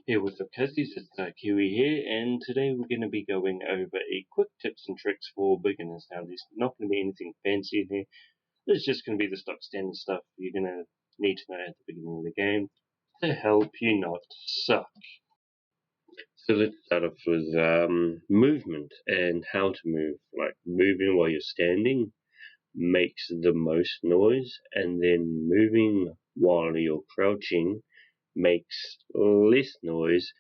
Hey, what's up, Kazzies? It's Kiwi here, and today we're going to be going over a quick tips and tricks for beginners. Now, there's not going to be anything fancy in here. This is just going to be the stock standard stuff you're going to need to know at the beginning of the game to help you not suck. So let's start off with movement and how to move. Like moving while you're standing makes the most noise, and then moving while you're crouching makes less noise,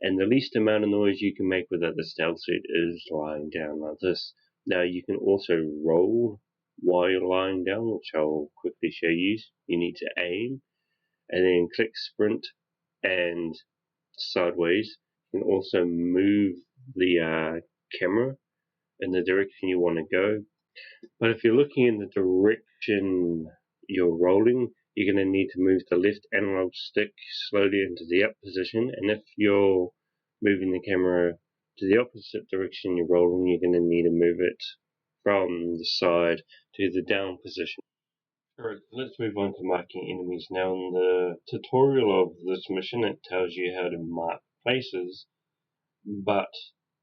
and the least amount of noise you can make without the stealth suit is lying down like this. Now you can also roll while you're lying down, which I'll quickly show you. You need to aim and then click sprint and sideways. You can also move the camera in the direction you want to go. But if you're looking in the direction you're rolling, you're going to need to move the left analog stick slowly into the up position, and if you're moving the camera to the opposite direction you're rolling, you're going to need to move it from the side to the down position. Alright, let's move on to marking enemies. Now in the tutorial of this mission it tells you how to mark places, but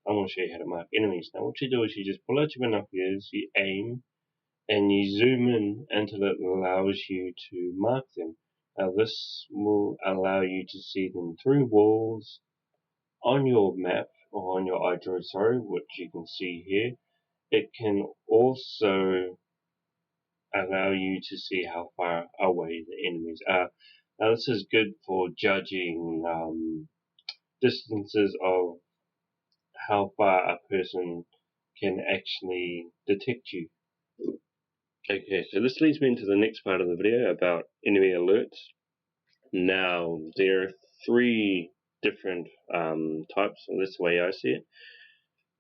I want to show you how to mark enemies. Now what you do is you just pull out your binoculars, you aim, and you zoom in until it allows you to mark them. Now this will allow you to see them through walls on your map, or on your iDroid, sorry, which you can see here. It can also allow you to see how far away the enemies are. Now this is good for judging distances of how far a person can actually detect you. Okay, so this leads me into the next part of the video about enemy alerts. Now, there are three different types, and that's the way I see it.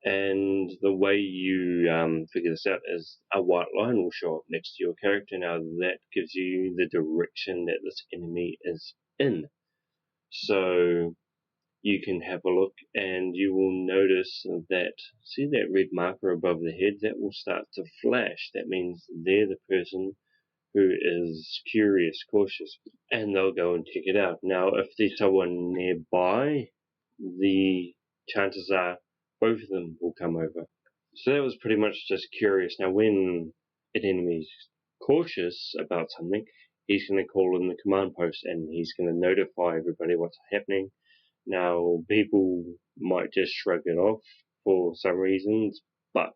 And the way you figure this out is a white line will show up next to your character. Now, that gives you the direction that this enemy is in. So, you can have a look and you will notice that, see that red marker above the head? That will start to flash. That means they're the person who is curious, cautious, and they'll go and check it out. Now, if there's someone nearby, the chances are both of them will come over. So that was pretty much just curious. Now, when an enemy's cautious about something, he's going to call in the command post and he's going to notify everybody what's happening. Now, people might just shrug it off for some reasons, but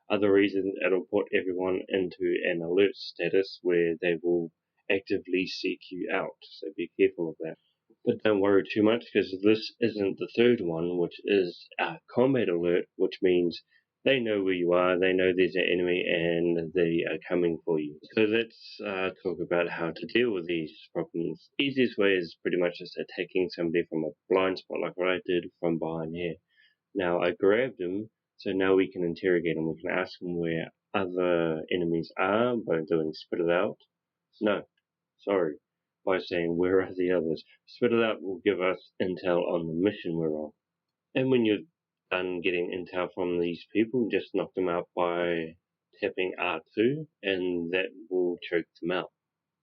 other reasons it'll put everyone into an alert status where they will actively seek you out. So be careful of that. But don't worry too much, because this isn't the third one, which is a combat alert, which means they know where you are, they know there's an enemy, and they are coming for you. So let's talk about how to deal with these problems. Easiest way is pretty much just attacking somebody from a blind spot, like what I did from behind here. Now I grabbed him, so now we can interrogate him. We can ask him where other enemies are by doing spit it out. No, sorry, by saying where are the others. Spit it out will give us intel on the mission we're on. And when you're done getting intel from these people, just knock them out by tapping R2, and that will choke them out.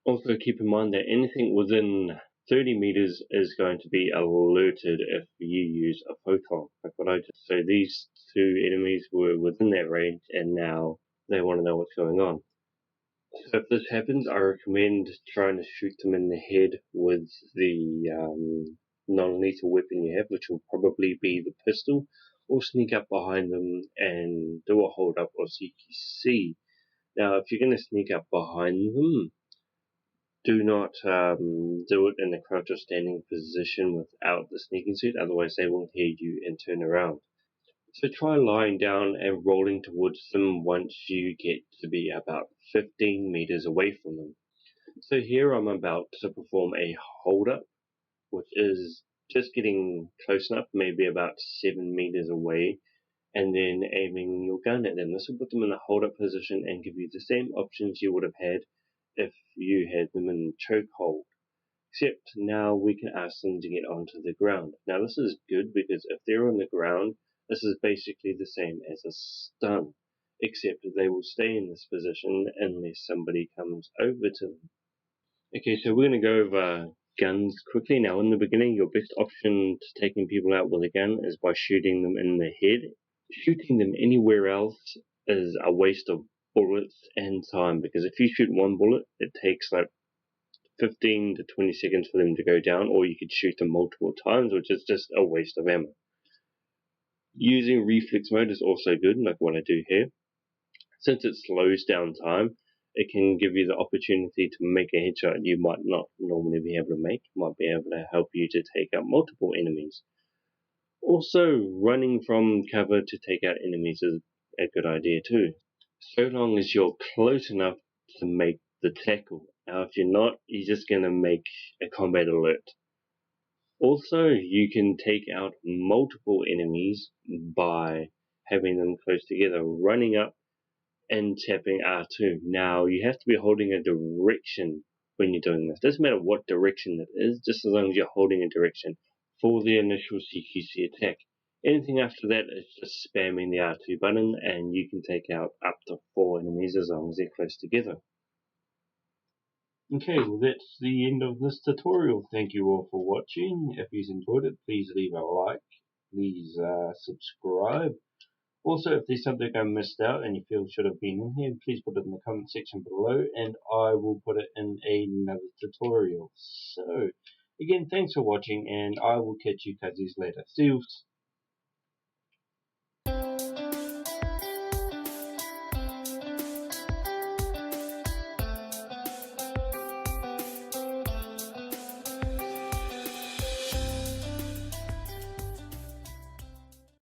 Also keep in mind that anything within 30 meters is going to be alerted if you use a photon, like what I did. So these two enemies were within that range, and now they want to know what's going on. So if this happens, I recommend trying to shoot them in the head with the non-lethal weapon you have, which will probably be the pistol, or sneak up behind them and do a hold up or CQC. Now, if you're going to sneak up behind them, do not do it in a crouch or standing position without the sneaking suit, otherwise they will hear you and turn around. So try lying down and rolling towards them once you get to be about 15 meters away from them. So here I'm about to perform a hold up, which is just getting close enough, maybe about 7 meters away, and then aiming your gun at them. This will put them in a hold up position and give you the same options you would have had if you had them in chokehold. Except now we can ask them to get onto the ground. Now this is good because if they're on the ground, this is basically the same as a stun, except they will stay in this position unless somebody comes over to them. Okay, so we're going to go over guns quickly. Now, in the beginning, your best option to taking people out with a gun is by shooting them in the head. Shooting them anywhere else is a waste of bullets and time, because if you shoot one bullet, it takes like 15 to 20 seconds for them to go down, or you could shoot them multiple times, which is just a waste of ammo. Using reflex mode is also good, like what I do here. Since it slows down time, it can give you the opportunity to make a headshot you might not normally be able to make. It might be able to help you to take out multiple enemies. Also, running from cover to take out enemies is a good idea too, so long as you're close enough to make the tackle. Now, if you're not, you're just going to make a combat alert. Also, you can take out multiple enemies by having them close together, running up and tapping R2. Now, you have to be holding a direction when you're doing this. Doesn't matter what direction it is, just as long as you're holding a direction for the initial CQC attack. Anything after that is just spamming the R2 button, and you can take out up to 4 enemies as long as they're close together. Okay, well that's the end of this tutorial. Thank you all for watching. If you enjoyed it, please leave a like. Please subscribe. Also, if there's something I missed out and you feel should have been in here, please put it in the comment section below and I will put it in another tutorial. So, again, thanks for watching and I will catch you cuzzies later. See you.